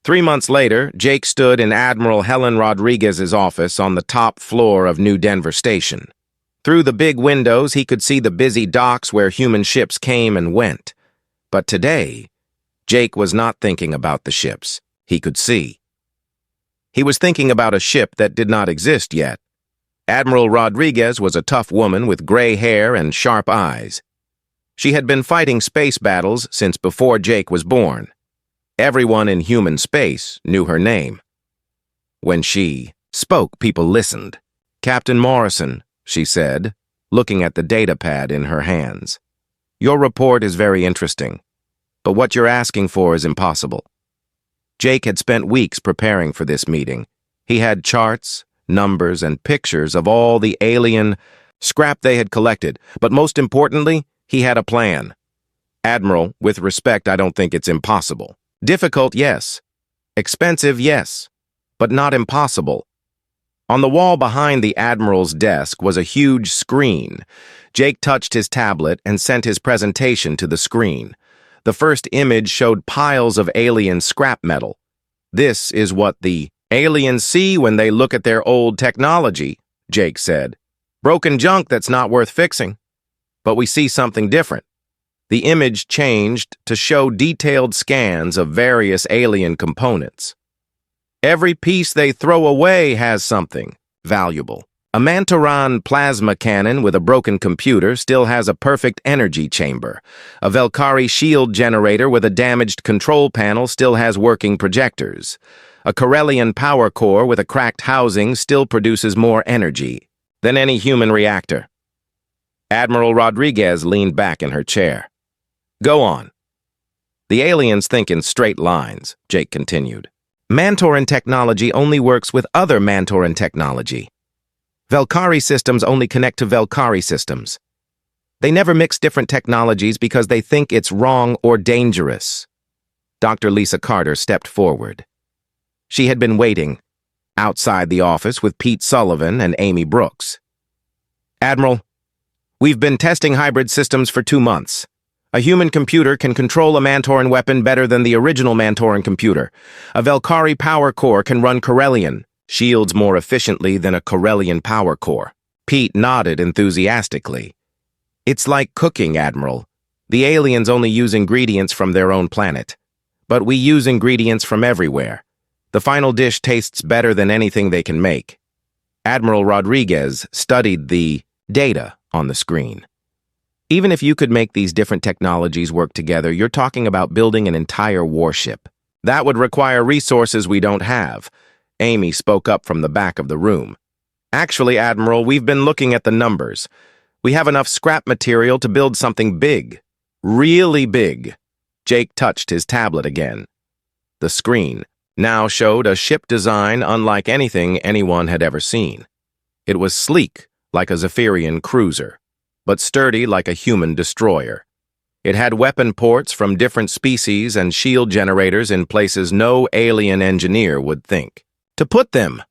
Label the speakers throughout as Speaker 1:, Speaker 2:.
Speaker 1: 3 months later, Jake stood in Admiral Helen Rodriguez's office on the top floor of New Denver Station. Through the big windows, he could see the busy docks where human ships came and went. But today, Jake was not thinking about the ships. He could see. He was thinking about a ship that did not exist yet. Admiral Rodriguez was a tough woman with gray hair and sharp eyes. She had been fighting space battles since before Jake was born. Everyone in human space knew her name. When she spoke, people listened. "Captain Morrison," she said, looking at the data pad in her hands. "Your report is very interesting, but what you're asking for is impossible." Jake had spent weeks preparing for this meeting. He had charts, numbers, and pictures of all the alien scrap they had collected, but most importantly, he had a plan. "Admiral, with respect, I don't think it's impossible. Difficult, yes. Expensive, yes. But not impossible." On the wall behind the Admiral's desk was a huge screen. Jake touched his tablet and sent his presentation to the screen. The first image showed piles of alien scrap metal. "This is what the aliens see when they look at their old technology," Jake said. "Broken junk that's not worth fixing. But we see something different." The image changed to show detailed scans of various alien components. "Every piece they throw away has something valuable. A Mantaran plasma cannon with a broken computer still has a perfect energy chamber. A Velkari shield generator with a damaged control panel still has working projectors. A Corellian power core with a cracked housing still produces more energy than any human reactor." Admiral Rodriguez leaned back in her chair. "Go on." "The aliens think in straight lines," Jake continued. "Mantoran technology only works with other Mantoran technology. Velkari systems only connect to Velkari systems. They never mix different technologies because they think it's wrong or dangerous." Dr. Lisa Carter stepped forward. She had been waiting outside the office with Pete Sullivan and Amy Brooks. "Admiral, we've been testing hybrid systems for 2 months. A human computer can control a Mantoran weapon better than the original Mantoran computer. A Velkari power core can run Corellian shields more efficiently than a Corellian power core." Pete nodded enthusiastically. "It's like cooking, Admiral. The aliens only use ingredients from their own planet. But we use ingredients from everywhere. The final dish tastes better than anything they can make." Admiral Rodriguez studied the data on the screen. "Even if you could make these different technologies work together, you're talking about building an entire warship. That would require resources we don't have." Amy spoke up from the back of the room. "Actually, Admiral, we've been looking at the numbers. We have enough scrap material to build something big. Really big." Jake touched his tablet again. The screen now showed a ship design unlike anything anyone had ever seen. It was sleek, like a Zephyrian cruiser, but sturdy like a human destroyer. It had weapon ports from different species and shield generators in places no alien engineer would think to put them.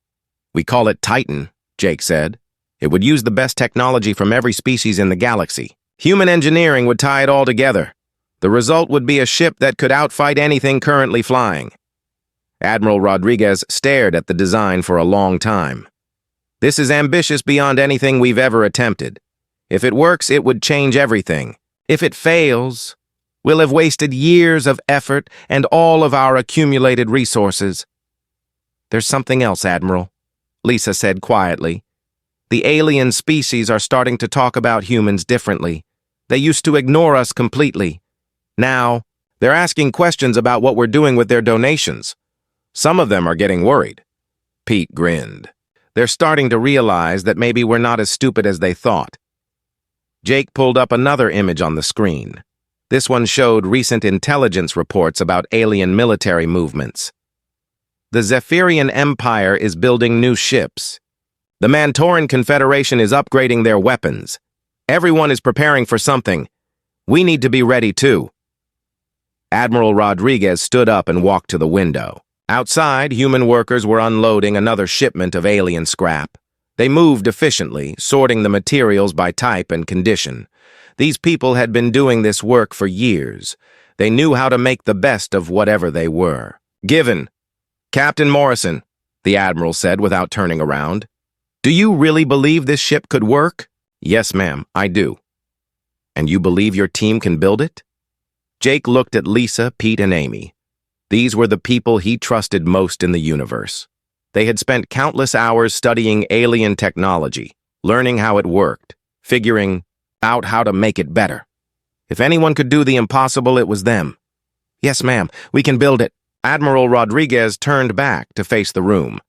Speaker 1: "We call it Titan," Jake said. "It would use the best technology from every species in the galaxy. Human engineering would tie it all together. The result would be a ship that could outfight anything currently flying." Admiral Rodriguez stared at the design for a long time. "This is ambitious beyond anything we've ever attempted. If it works, it would change everything. If it fails, we'll have wasted years of effort and all of our accumulated resources." "There's something else, Admiral," Lisa said quietly. "The alien species are starting to talk about humans differently. They used to ignore us completely. Now, they're asking questions about what we're doing with their donations. Some of them are getting worried." Pete grinned. "They're starting to realize that maybe we're not as stupid as they thought." Jake pulled up another image on the screen. This one showed recent intelligence reports about alien military movements. "The Zephyrian Empire is building new ships. The Mantoran Confederation is upgrading their weapons. Everyone is preparing for something. We need to be ready too." Admiral Rodriguez stood up and walked to the window. Outside, human workers were unloading another shipment of alien scrap. They moved efficiently, sorting the materials by type and condition. These people had been doing this work for years. They knew how to make the best of whatever they were given. Captain Morrison, the Admiral said without turning around. Do you really believe this ship could work? Yes, ma'am, I do. And you believe your team can build it? Jake looked at Lisa, Pete, and Amy. These were the people he trusted most in the universe. They had spent countless hours studying alien technology, learning how it worked, figuring out how to make it better. If anyone could do the impossible, it was them. Yes, ma'am, we can build it. Admiral Rodriguez turned back to face the room.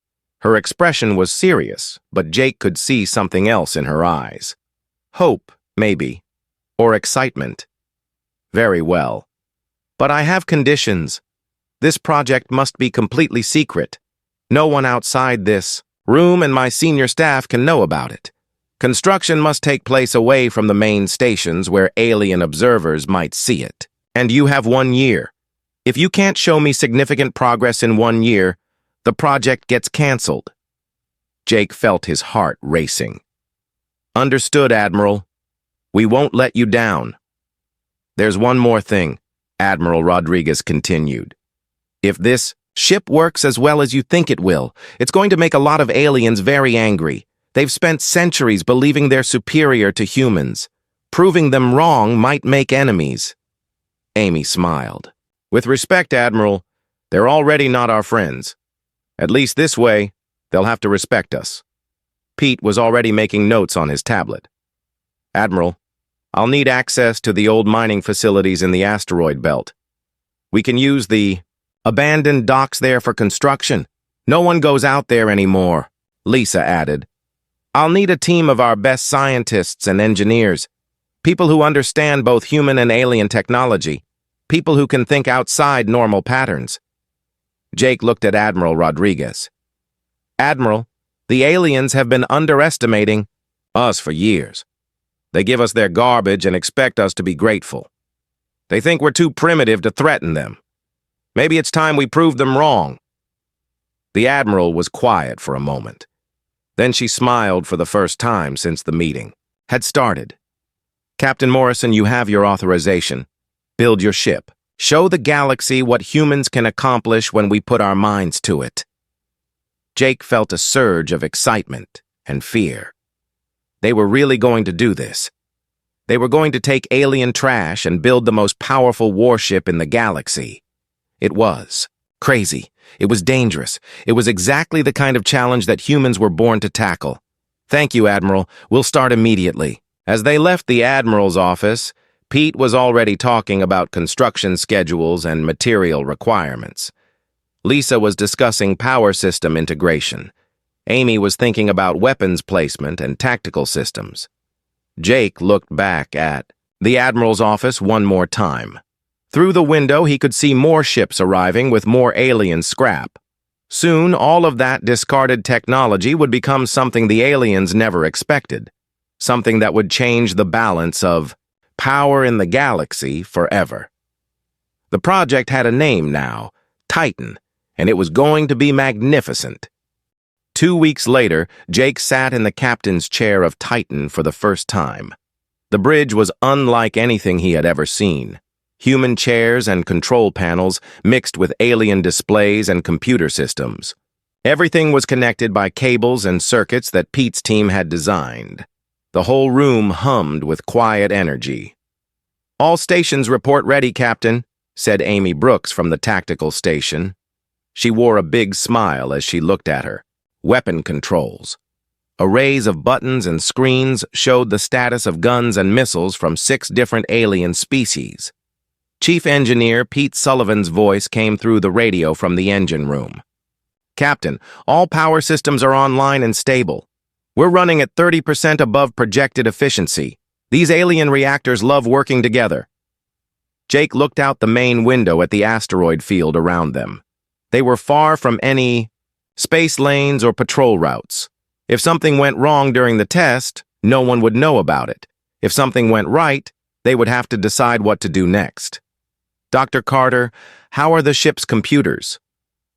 Speaker 1: Her expression was serious, but Jake could see something else in her eyes. Hope, maybe, or excitement. Very well. But I have conditions. This project must be completely secret. No one outside this room and my senior staff can know about it. Construction must take place away from the main stations where alien observers might see it. And you have 1 year. If you can't show me significant progress in 1 year, the project gets canceled. Jake felt his heart racing. Understood, Admiral. We won't let you down. There's one more thing, Admiral Rodriguez continued. If this ship works as well as you think it will, it's going to make a lot of aliens very angry. They've spent centuries believing they're superior to humans. Proving them wrong might make enemies. Amy smiled. With respect, Admiral, they're already not our friends. At least this way, they'll have to respect us. Pete was already making notes on his tablet. Admiral, I'll need access to the old mining facilities in the asteroid belt. We can use the abandoned docks there for construction. No one goes out there anymore, Lisa added. I'll need a team of our best scientists and engineers, people who understand both human and alien technology, people who can think outside normal patterns. Jake looked at Admiral Rodriguez. Admiral, the aliens have been underestimating us for years. They give us their garbage and expect us to be grateful. They think we're too primitive to threaten them. Maybe it's time we prove them wrong. The Admiral was quiet for a moment. Then she smiled for the first time since the meeting had started. Captain Morrison, you have your authorization. Build your ship. Show the galaxy what humans can accomplish when we put our minds to it. Jake felt a surge of excitement and fear. They were really going to do this. They were going to take alien trash and build the most powerful warship in the galaxy. It was crazy. It was dangerous. It was exactly the kind of challenge that humans were born to tackle. Thank you, Admiral. We'll start immediately. As they left the Admiral's office, Pete was already talking about construction schedules and material requirements. Lisa was discussing power system integration. Amy was thinking about weapons placement and tactical systems. Jake looked back at the Admiral's office one more time. Through the window, he could see more ships arriving with more alien scrap. Soon, all of that discarded technology would become something the aliens never expected, something that would change the balance of power in the galaxy forever. The project had a name now, Titan, and it was going to be magnificent. 2 weeks later, Jake sat in the captain's chair of Titan for the first time. The bridge was unlike anything he had ever seen. Human chairs and control panels mixed with alien displays and computer systems. Everything was connected by cables and circuits that Pete's team had designed. The whole room hummed with quiet energy. All stations report ready, Captain, said Amy Brooks from the tactical station. She wore a big smile as she looked at her. Weapon controls. Arrays of buttons and screens showed the status of guns and missiles from 6 different alien species. Chief Engineer Pete Sullivan's voice came through the radio from the engine room. Captain, all power systems are online and stable. We're running at 30% above projected efficiency. These alien reactors love working together. Jake looked out the main window at the asteroid field around them. They were far from any space lanes or patrol routes. If something went wrong during the test, no one would know about it. If something went right, they would have to decide what to do next. Dr. Carter, how are the ship's computers?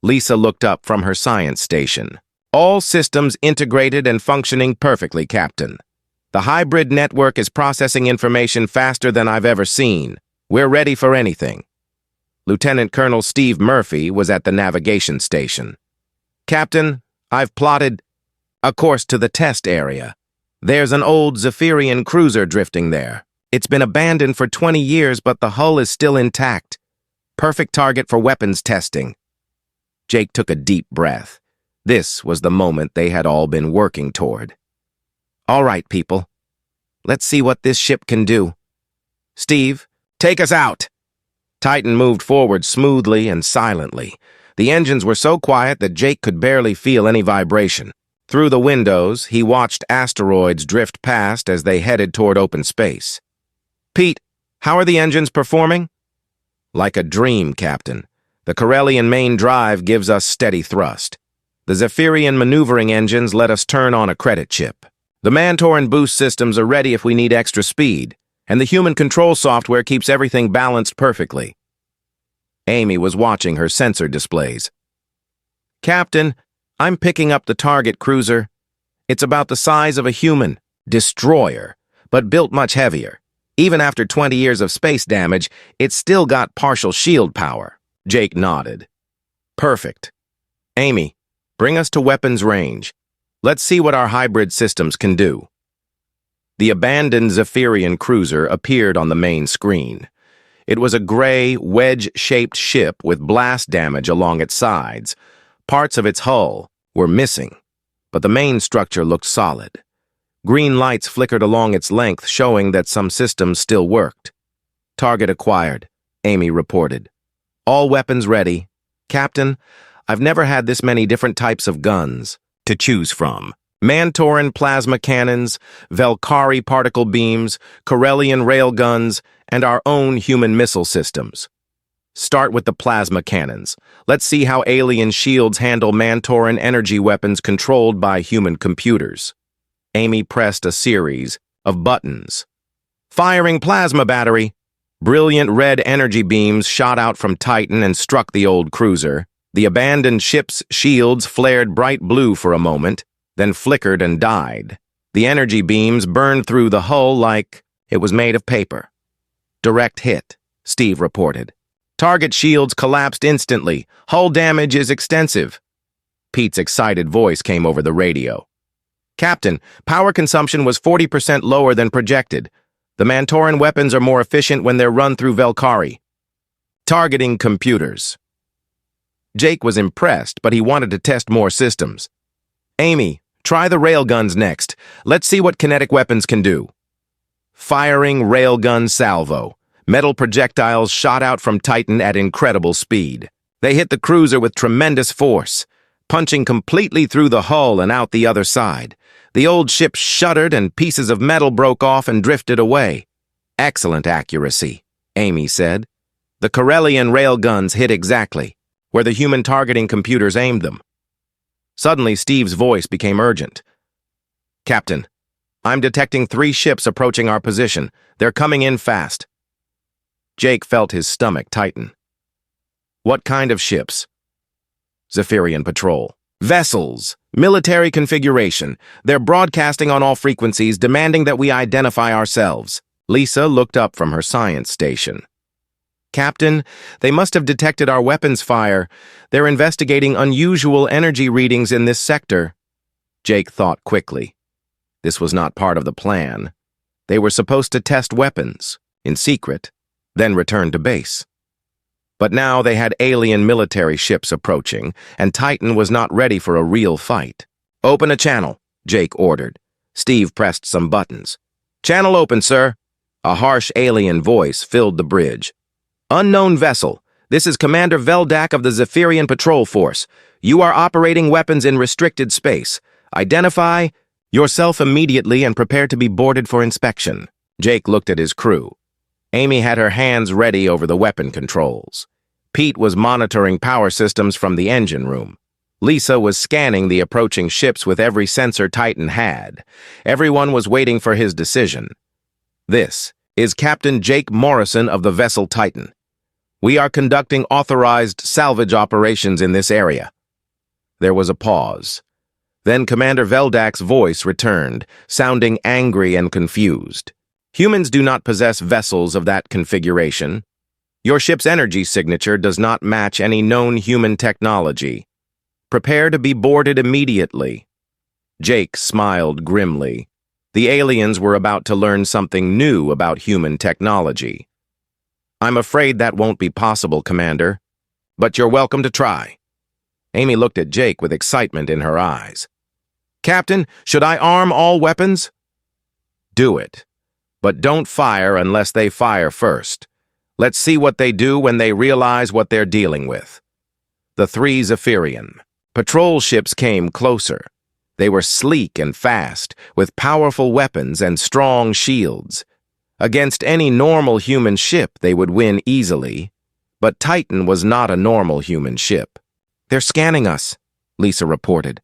Speaker 1: Lisa looked up from her science station. All systems integrated and functioning perfectly, Captain. The hybrid network is processing information faster than I've ever seen. We're ready for anything. Lieutenant Colonel Steve Murphy was at the navigation station. "Captain, I've plotted a course to the test area. There's an old Zephyrian cruiser drifting there. It's been abandoned for 20 years, but the hull is still intact. Perfect target for weapons testing." Jake took a deep breath. This was the moment they had all been working toward. "All right, people. Let's see what this ship can do. Steve, take us out." Titan moved forward smoothly and silently. The engines were so quiet that Jake could barely feel any vibration. Through the windows, he watched asteroids drift past as they headed toward open space. "Pete, how are the engines performing?" "Like a dream, Captain. The Corellian main drive gives us steady thrust. The Zephyrian maneuvering engines let us turn on a credit chip. The Mantoran boost systems are ready if we need extra speed, and the human control software keeps everything balanced perfectly." Amy was watching her sensor displays. "Captain, I'm picking up the target cruiser. It's about the size of a human destroyer, but built much heavier. Even after 20 years of space damage, it's still got partial shield power." Jake nodded. "Perfect. Amy, bring us to weapons range. Let's see what our hybrid systems can do." The abandoned Zephyrian cruiser appeared on the main screen. It was a gray, wedge-shaped ship with blast damage along its sides. Parts of its hull were missing, but the main structure looked solid. Green lights flickered along its length, showing that some systems still worked. "Target acquired," Amy reported. "All weapons ready. Captain, I've never had this many different types of guns to choose from. Mantoran plasma cannons, Velkari particle beams, Corellian railguns, and our own human missile systems. Start with the plasma cannons. Let's see how alien shields handle Mantoran energy weapons controlled by human computers." Amy pressed a series of buttons. "Firing plasma battery." Brilliant red energy beams shot out from Titan and struck the old cruiser. The abandoned ship's shields flared bright blue for a moment, then flickered and died. The energy beams burned through the hull like it was made of paper. "Direct hit," Steve reported. "Target shields collapsed instantly. Hull damage is extensive." Pete's excited voice came over the radio. "Captain, power consumption was 40% lower than projected. The Mantoran weapons are more efficient when they're run through Velkari." Targeting computers. Jake was impressed, but he wanted to test more systems. "Amy, try the railguns next. Let's see what kinetic weapons can do." Firing railgun salvo. Metal projectiles shot out from Titan at incredible speed. They hit the cruiser with tremendous force, punching completely through the hull and out the other side. The old ship shuddered and pieces of metal broke off and drifted away. "Excellent accuracy," Amy said. "The Corellian railguns hit exactly where the human targeting computers aimed them." Suddenly, Steve's voice became urgent. "Captain, I'm detecting 3 ships approaching our position. They're coming in fast." Jake felt his stomach tighten. "What kind of ships?" "Zephyrian patrol. Vessels. Military configuration. They're broadcasting on all frequencies, demanding that we identify ourselves." Lisa looked up from her science station. "Captain, they must have detected our weapons fire. They're investigating unusual energy readings in this sector." Jake thought quickly. This was not part of the plan. They were supposed to test weapons, in secret, then return to base. But now they had alien military ships approaching, and Titan was not ready for a real fight. "Open a channel," Jake ordered. Steve pressed some buttons. "Channel open, sir." A harsh alien voice filled the bridge. "Unknown vessel. This is Commander Veldak of the Zephyrian Patrol Force. You are operating weapons in restricted space. Identify yourself immediately and prepare to be boarded for inspection." Jake looked at his crew. Amy had her hands ready over the weapon controls. Pete was monitoring power systems from the engine room. Lisa was scanning the approaching ships with every sensor Titan had. Everyone was waiting for his decision. "This is Captain Jake Morrison of the vessel Titan. We are conducting authorized salvage operations in this area." There was a pause. Then Commander Veldak's voice returned, sounding angry and confused. "Humans do not possess vessels of that configuration. Your ship's energy signature does not match any known human technology. Prepare to be boarded immediately." Jake smiled grimly. The aliens were about to learn something new about human technology. "I'm afraid that won't be possible, Commander, but you're welcome to try." Amy looked at Jake with excitement in her eyes. "Captain, should I arm all weapons?" "Do it, but don't fire unless they fire first. Let's see what they do when they realize what they're dealing with." The three Zephyrian patrol ships came closer. They were sleek and fast, with powerful weapons and strong shields. Against any normal human ship, they would win easily. But Titan was not a normal human ship. "They're scanning us," Lisa reported.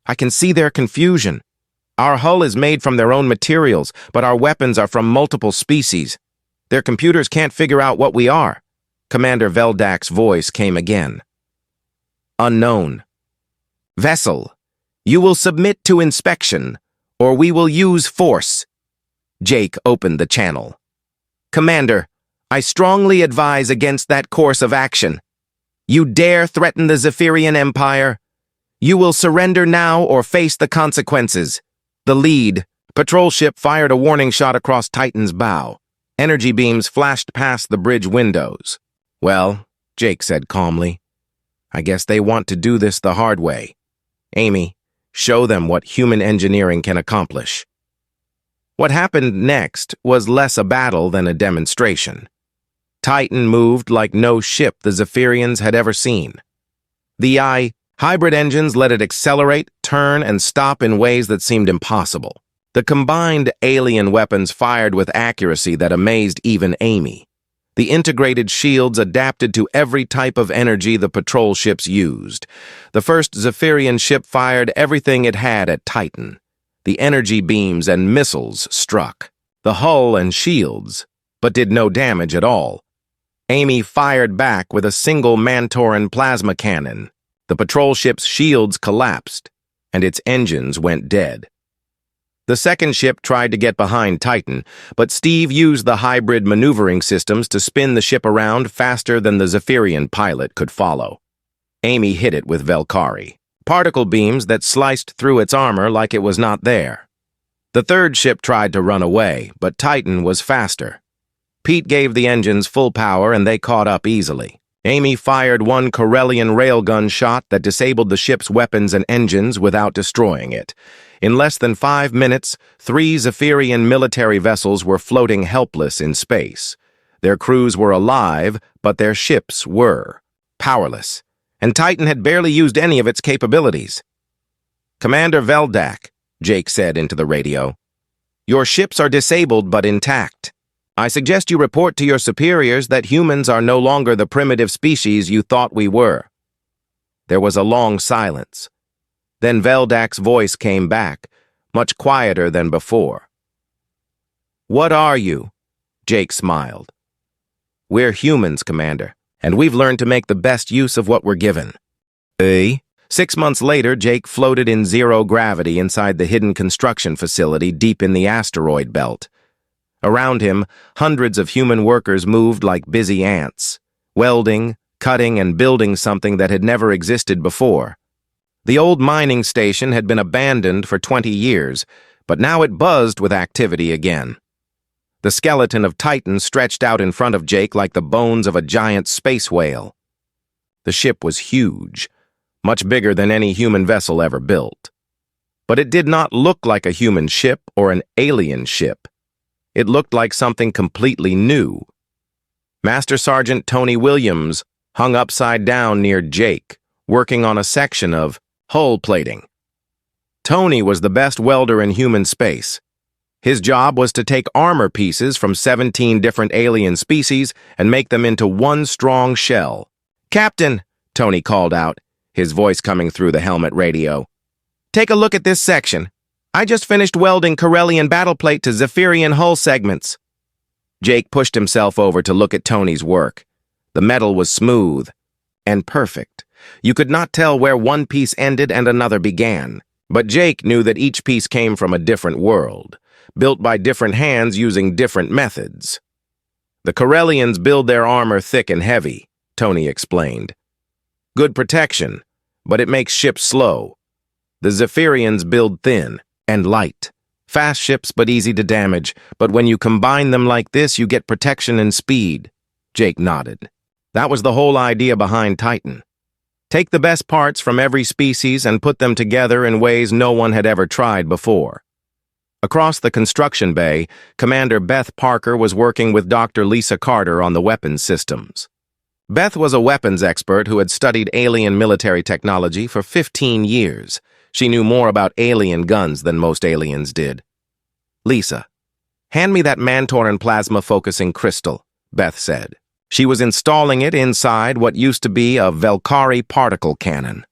Speaker 1: "I can see their confusion. Our hull is made from their own materials, but our weapons are from multiple species. Their computers can't figure out what we are." Commander Veldak's voice came again. "Unknown. Vessel, you will submit to inspection, or we will use force." Jake opened the channel. "Commander, I strongly advise against that course of action. You dare threaten the Zephyrian Empire? You will surrender now or face the consequences." The lead patrol ship fired a warning shot across Titan's bow. Energy beams flashed past the bridge windows. "Well," Jake said calmly, "I guess they want to do this the hard way. Amy, show them what human engineering can accomplish." What happened next was less a battle than a demonstration. Titan moved like no ship the Zephyrians had ever seen. The hybrid engines let it accelerate, turn, and stop in ways that seemed impossible. The combined alien weapons fired with accuracy that amazed even Amy. The integrated shields adapted to every type of energy the patrol ships used. The first Zephyrian ship fired everything it had at Titan. The energy beams and missiles struck the hull and shields, but did no damage at all. Amy fired back with a single Mantoran plasma cannon. The patrol ship's shields collapsed, and its engines went dead. The second ship tried to get behind Titan, but Steve used the hybrid maneuvering systems to spin the ship around faster than the Zephyrian pilot could follow. Amy hit it with Velkari, particle beams that sliced through its armor like it was not there. The third ship tried to run away, but Titan was faster. Pete gave the engines full power and they caught up easily. Amy fired one Corellian railgun shot that disabled the ship's weapons and engines without destroying it. In less than 5 minutes, 3 Zephyrian military vessels were floating helpless in space. Their crews were alive, but their ships were powerless, and Titan had barely used any of its capabilities. "Commander Veldak," Jake said into the radio, "your ships are disabled but intact. I suggest you report to your superiors that humans are no longer the primitive species you thought we were." There was a long silence. Then Veldak's voice came back, much quieter than before. "What are you?" Jake smiled. "We're humans, Commander, and we've learned to make the best use of what we're given." 6 months later, Jake floated in zero gravity inside the hidden construction facility deep in the asteroid belt. Around him, hundreds of human workers moved like busy ants, welding, cutting, and building something that had never existed before. The old mining station had been abandoned for 20 years, but now it buzzed with activity again. The skeleton of Titan stretched out in front of Jake like the bones of a giant space whale. The ship was huge, much bigger than any human vessel ever built. But it did not look like a human ship or an alien ship. It looked like something completely new. Master Sergeant Tony Williams hung upside down near Jake, working on a section of hull plating. Tony was the best welder in human space. His job was to take armor pieces from 17 different alien species and make them into one strong shell. "Captain," Tony called out, his voice coming through the helmet radio, "take a look at this section. I just finished welding Corellian battleplate to Zephyrian hull segments." Jake pushed himself over to look at Tony's work. The metal was smooth and perfect. You could not tell where one piece ended and another began. But Jake knew that each piece came from a different world, built by different hands using different methods. The Corellians build their armor thick and heavy, Tony explained. Good protection, but it makes ships slow. The Zephyrians build thin and light. Fast ships but easy to damage, but when you combine them like this, you get protection and speed. Jake nodded. That was the whole idea behind Titan. Take the best parts from every species and put them together in ways no one had ever tried before. Across the construction bay, Commander Beth Parker was working with Dr. Lisa Carter on the weapons systems. Beth was a weapons expert who had studied alien military technology for 15 years. She knew more about alien guns than most aliens did. Lisa, hand me that Mantoran plasma-focusing crystal, Beth said. She was installing it inside what used to be a Velkari particle cannon.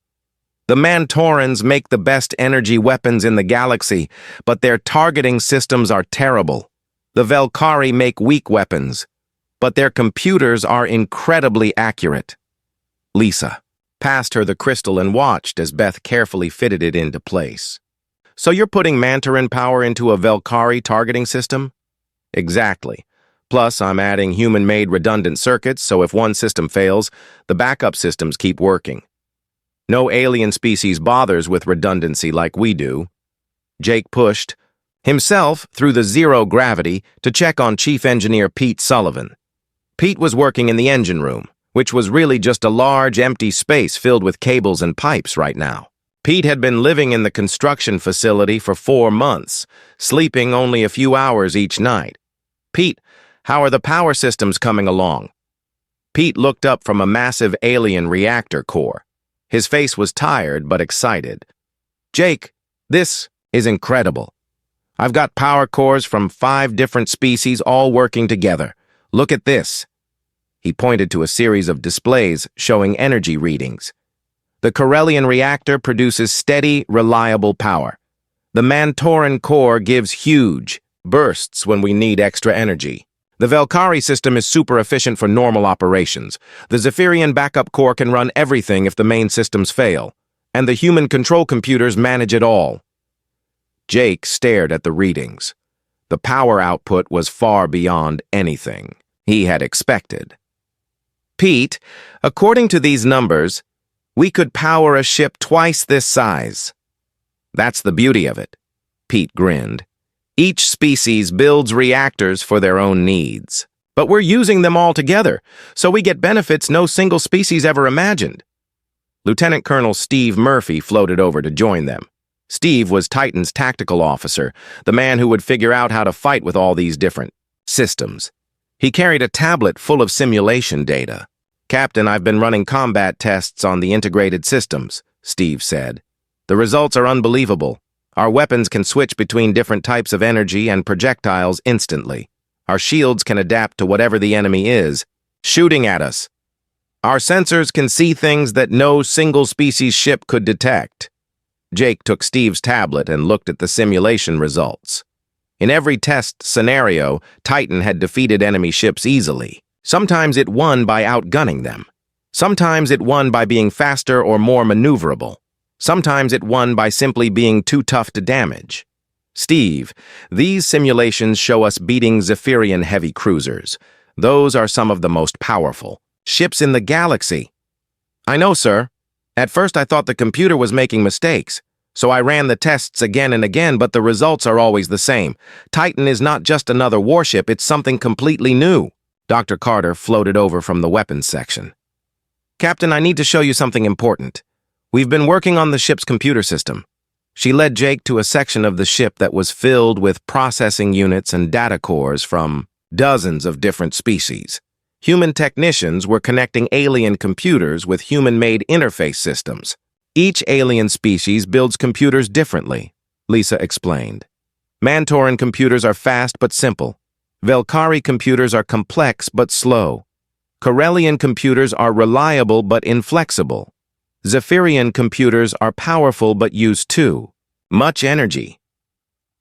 Speaker 1: The Mantorans make the best energy weapons in the galaxy, but their targeting systems are terrible. The Velkari make weak weapons, but their computers are incredibly accurate. Lisa passed her the crystal and watched as Beth carefully fitted it into place. So you're putting Mantoran power into a Velkari targeting system? Exactly. Plus, I'm adding human-made redundant circuits, so if one system fails, the backup systems keep working. No alien species bothers with redundancy like we do. Jake pushed himself through the zero gravity to check on Chief Engineer Pete Sullivan. Pete was working in the engine room, which was really just a large, empty space filled with cables and pipes right now. Pete had been living in the construction facility for 4 months, sleeping only a few hours each night. Pete, how are the power systems coming along? Pete looked up from a massive alien reactor core. His face was tired but excited. Jake, this is incredible. I've got power cores from 5 different species all working together. Look at this. He pointed to a series of displays showing energy readings. The Corellian reactor produces steady, reliable power. The Mantoran core gives huge bursts when we need extra energy. The Velkari system is super efficient for normal operations. The Zephyrian backup core can run everything if the main systems fail. And the human control computers manage it all. Jake stared at the readings. The power output was far beyond anything he had expected. Pete, according to these numbers, we could power a ship twice this size. That's the beauty of it, Pete grinned. Each species builds reactors for their own needs. But we're using them all together, so we get benefits no single species ever imagined. Lieutenant Colonel Steve Murphy floated over to join them. Steve was Titan's tactical officer, the man who would figure out how to fight with all these different systems. He carried a tablet full of simulation data. Captain, I've been running combat tests on the integrated systems, Steve said. The results are unbelievable. Our weapons can switch between different types of energy and projectiles instantly. Our shields can adapt to whatever the enemy is shooting at us. Our sensors can see things that no single species ship could detect. Jake took Steve's tablet and looked at the simulation results. In every test scenario, Titan had defeated enemy ships easily. Sometimes it won by outgunning them. Sometimes it won by being faster or more maneuverable. Sometimes it won by simply being too tough to damage. Steve, these simulations show us beating Zephyrian heavy cruisers. Those are some of the most powerful ships in the galaxy. I know, sir. At first I thought the computer was making mistakes, so I ran the tests again and again, but the results are always the same. Titan is not just another warship, it's something completely new. Dr. Carter floated over from the weapons section. Captain, I need to show you something important. We've been working on the ship's computer system. She led Jake to a section of the ship that was filled with processing units and data cores from dozens of different species. Human technicians were connecting alien computers with human-made interface systems. Each alien species builds computers differently, Lisa explained. Mantoran computers are fast but simple. Velkari computers are complex but slow. Corellian computers are reliable but inflexible. Zephyrian computers are powerful but use too much energy.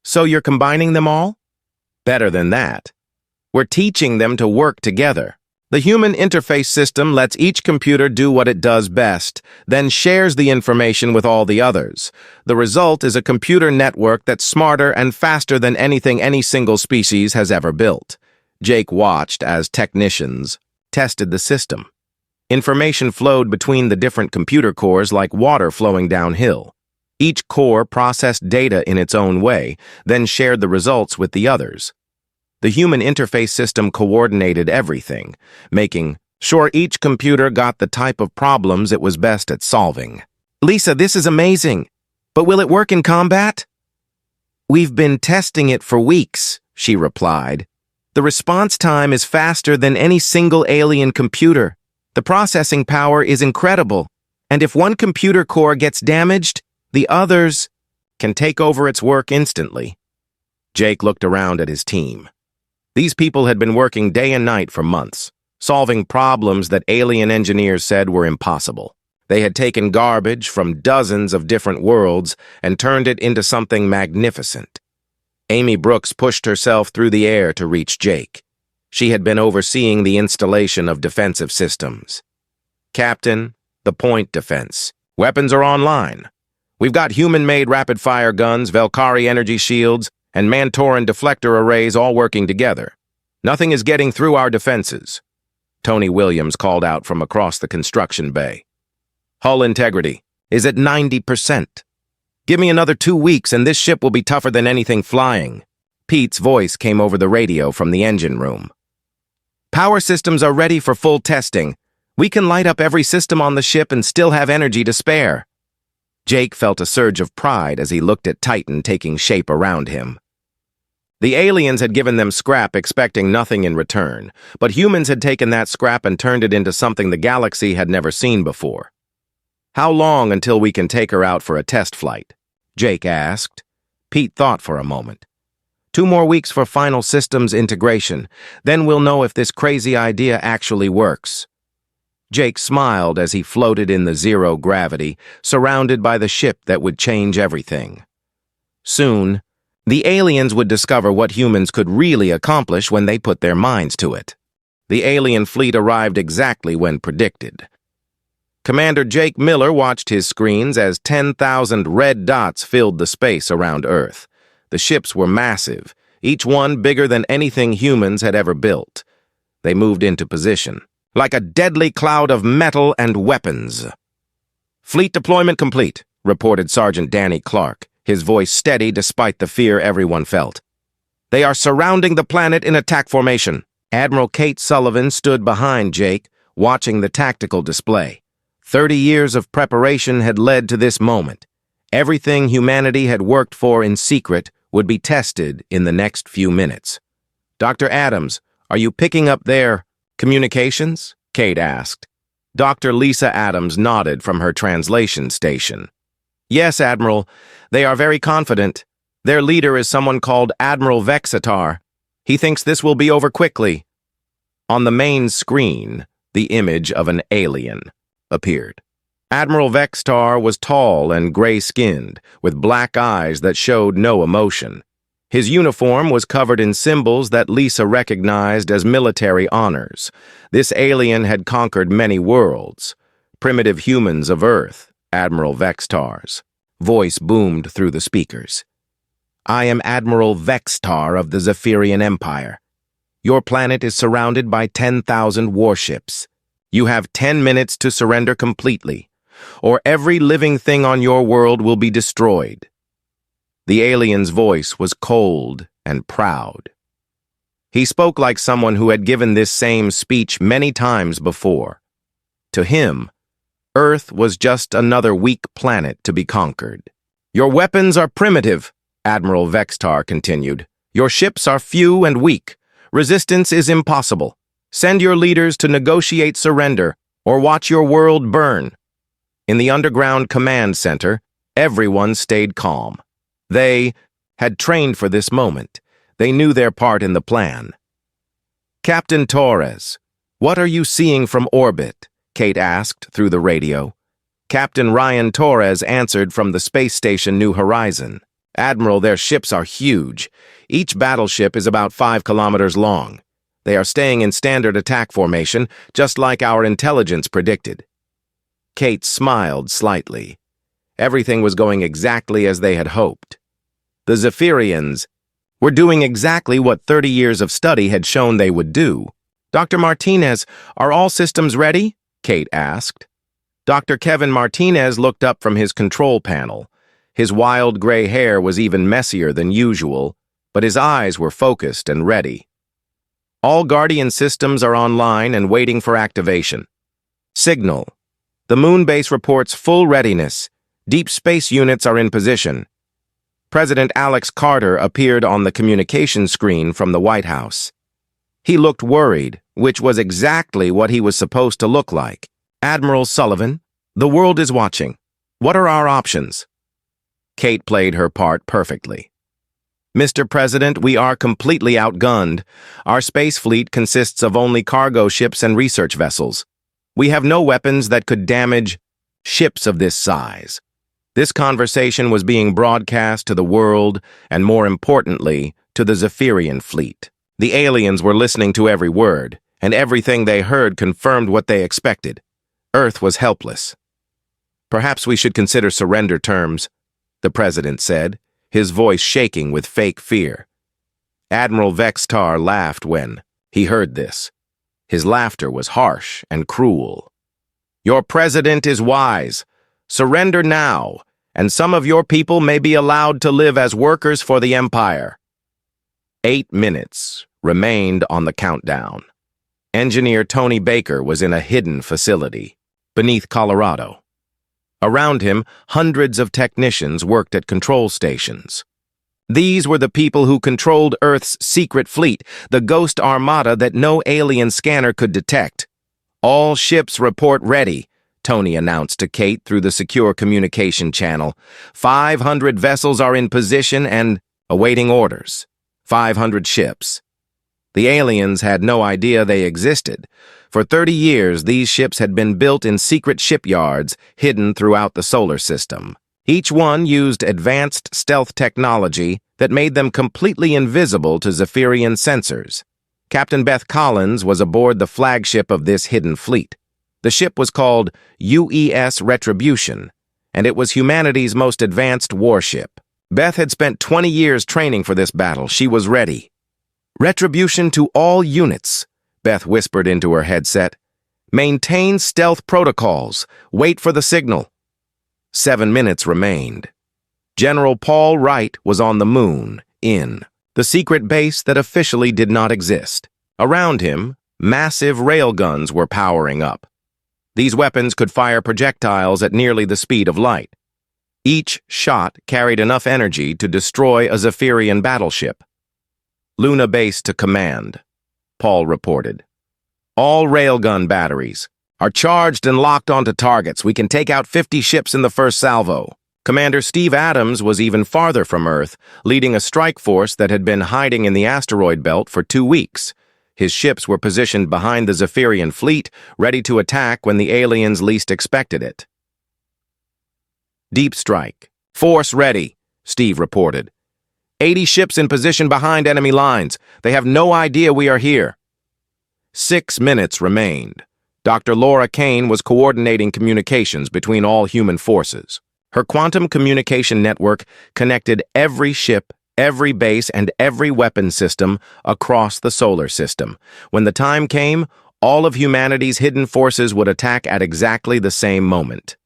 Speaker 1: So you're combining them all? Better than that. We're teaching them to work together. The human interface system lets each computer do what it does best, then shares the information with all the others. The result is a computer network that's smarter and faster than anything any single species has ever built. Jake watched as technicians tested the system. Information flowed between the different computer cores like water flowing downhill. Each core processed data in its own way, then shared the results with the others. The human interface system coordinated everything, making sure each computer got the type of problems it was best at solving. "Lisa, this is amazing. But will it work in combat?" "We've been testing it for weeks," she replied. "The response time is faster than any single alien computer. The processing power is incredible, and if one computer core gets damaged, the others can take over its work instantly." Jake looked around at his team. These people had been working day and night for months, solving problems that alien engineers said were impossible. They had taken garbage from dozens of different worlds and turned it into something magnificent. Amy Brooks pushed herself through the air to reach Jake. She had been overseeing the installation of defensive systems. "Captain, the point defense. Weapons are online. We've got human-made rapid-fire guns, Valkyrie energy shields, and Mantoran deflector arrays all working together. Nothing is getting through our defenses," Tony Williams called out from across the construction bay. "Hull integrity is at 90%. Give me another 2 weeks and this ship will be tougher than anything flying." Pete's voice came over the radio from the engine room. "Power systems are ready for full testing. We can light up every system on the ship and still have energy to spare." Jake felt a surge of pride as he looked at Titan taking shape around him. The aliens had given them scrap expecting nothing in return, but humans had taken that scrap and turned it into something the galaxy had never seen before. "How long until we can take her out for a test flight?" Jake asked. Pete thought for a moment. 2 more weeks for final systems integration. Then we'll know if this crazy idea actually works." Jake smiled as he floated in the zero gravity, surrounded by the ship that would change everything. Soon, the aliens would discover what humans could really accomplish when they put their minds to it. The alien fleet arrived exactly when predicted. Commander Jake Miller watched his screens as 10,000 red dots filled the space around Earth. The ships were massive, each one bigger than anything humans had ever built. They moved into position, like a deadly cloud of metal and weapons. "Fleet deployment complete," reported Sergeant Danny Clark, his voice steady despite the fear everyone felt. "They are surrounding the planet in attack formation." Admiral Kate Sullivan stood behind Jake, watching the tactical display. 30 years of preparation had led to this moment. Everything humanity had worked for in secret would be tested in the next few minutes. "Dr. Adams, are you picking up their communications?" Kate asked. Dr. Lisa Adams nodded from her translation station. "Yes, Admiral. They are very confident. Their leader is someone called Admiral Vexitar. He thinks this will be over quickly." On the main screen, the image of an alien appeared. Admiral Vexitar was tall and gray-skinned, with black eyes that showed no emotion. His uniform was covered in symbols that Lisa recognized as military honors. This alien had conquered many worlds. "Primitive humans of Earth," Admiral Vexitar's voice boomed through the speakers. "I am Admiral Vexitar of the Zephyrian Empire. Your planet is surrounded by 10,000 warships. You have 10 minutes to surrender completely, or every living thing on your world will be destroyed." The alien's voice was cold and proud. He spoke like someone who had given this same speech many times before. To him, Earth was just another weak planet to be conquered. "Your weapons are primitive," Admiral Vexitar continued. "Your ships are few and weak. Resistance is impossible. Send your leaders to negotiate surrender or watch your world burn." In the underground command center, everyone stayed calm. They had trained for this moment. They knew their part in the plan. "Captain Torres, what are you seeing from orbit?" Kate asked through the radio. Captain Ryan Torres answered from the space station New Horizon. "Admiral, their ships are huge. Each battleship is about 5 kilometers long. They are staying in standard attack formation, just like our intelligence predicted." Kate smiled slightly. Everything was going exactly as they had hoped. The Zephyrians were doing exactly what 30 years of study had shown they would do. "Dr. Martinez, are all systems ready?" Kate asked. Dr. Kevin Martinez looked up from his control panel. His wild gray hair was even messier than usual, but his eyes were focused and ready. "All Guardian systems are online and waiting for activation. Signal. The moon base reports full readiness. Deep space units are in position." President Alex Carter appeared on the communication screen from the White House. He looked worried, which was exactly what he was supposed to look like. "Admiral Sullivan, the world is watching. What are our options?" Kate played her part perfectly. "Mr. President, we are completely outgunned. Our space fleet consists of only cargo ships and research vessels. We have no weapons that could damage ships of this size." This conversation was being broadcast to the world, and more importantly, to the Zephyrian fleet. The aliens were listening to every word, and everything they heard confirmed what they expected. Earth was helpless. "Perhaps we should consider surrender terms," the president said, his voice shaking with fake fear. Admiral Vextar laughed when he heard this. His laughter was harsh and cruel. "Your president is wise. Surrender now, and some of your people may be allowed to live as workers for the Empire." 8 minutes remained on the countdown. Engineer Tony Baker was in a hidden facility beneath Colorado. Around him, hundreds of technicians worked at control stations. These were the people who controlled Earth's secret fleet, the ghost armada that no alien scanner could detect. "All ships report ready," Tony announced to Kate through the secure communication channel. 500 vessels are in position and awaiting orders. 500 ships. The aliens had no idea they existed. For 30 years, these ships had been built in secret shipyards hidden throughout the solar system. Each one used advanced stealth technology that made them completely invisible to Zephyrian sensors. Captain Beth Collins was aboard the flagship of this hidden fleet. The ship was called UES Retribution, and it was humanity's most advanced warship. Beth had spent 20 years training for this battle. She was ready. "Retribution to all units," Beth whispered into her headset. "Maintain stealth protocols. Wait for the signal." 7 minutes remained. General Paul Wright was on the moon, in the secret base that officially did not exist. Around him, massive railguns were powering up. These weapons could fire projectiles at nearly the speed of light. Each shot carried enough energy to destroy a Zephyrian battleship. "Luna Base to command," Paul reported. "All railgun batteries are charged and locked onto targets. We can take out 50 ships in the first salvo." Commander Steve Adams was even farther from Earth, leading a strike force that had been hiding in the asteroid belt for 2 weeks. His ships were positioned behind the Zephyrian fleet, ready to attack when the aliens least expected it. "Deep strike. Force ready," Steve reported. 80 ships in position behind enemy lines. They have no idea we are here." 6 minutes remained. Dr. Laura Kane was coordinating communications between all human forces. Her quantum communication network connected every ship, every base, and every weapon system across the solar system. When the time came, all of humanity's hidden forces would attack at exactly the same moment.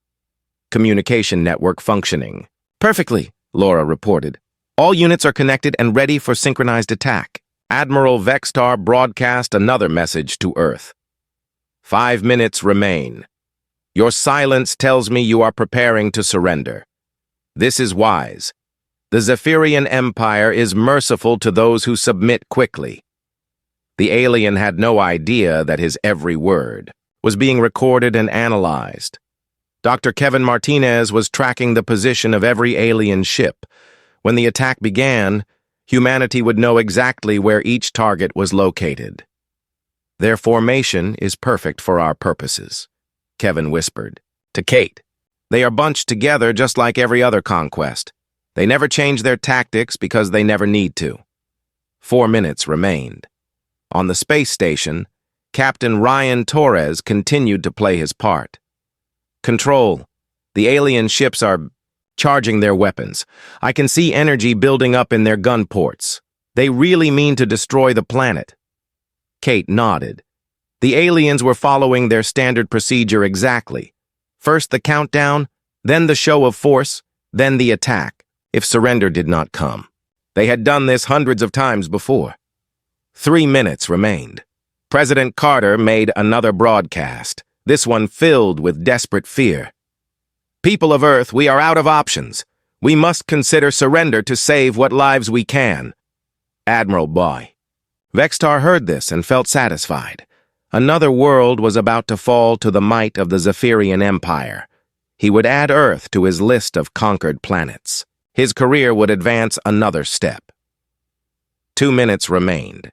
Speaker 1: Communication network functioning. "Perfectly," Laura reported. "All units are connected and ready for synchronized attack." Admiral Vextar broadcast another message to Earth. 5 minutes remain. "Your silence tells me you are preparing to surrender. This is wise. The Zephyrian Empire is merciful to those who submit quickly." The alien had no idea that his every word was being recorded and analyzed. Dr. Kevin Martinez was tracking the position of every alien ship. When the attack began, humanity would know exactly where each target was located. "Their formation is perfect for our purposes," Kevin whispered to Kate. "They are bunched together just like every other conquest. They never change their tactics because they never need to." 4 minutes remained. On the space station, Captain Ryan Torres continued to play his part. "Control, the alien ships are charging their weapons. I can see energy building up in their gun ports." They really mean to destroy the planet. Kate nodded. The aliens were following their standard procedure exactly. First the countdown, then the show of force, then the attack, if surrender did not come. They had done this hundreds of times before. 3 minutes remained. President Carter made another broadcast, this one filled with desperate fear. People of Earth, we are out of options. We must consider surrender to save what lives we can. Admiral Boy. Vextar heard this and felt satisfied. Another world was about to fall to the might of the Zephyrian Empire. He would add Earth to his list of conquered planets. His career would advance another step. 2 minutes remained.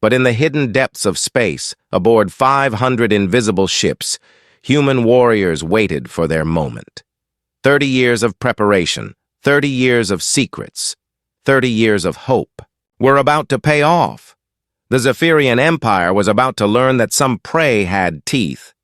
Speaker 1: But in the hidden depths of space, aboard 500 invisible ships, human warriors waited for their moment. 30 years of preparation, 30 years of secrets, 30 years of hope were about to pay off. The Zephyrian Empire was about to learn that some prey had teeth.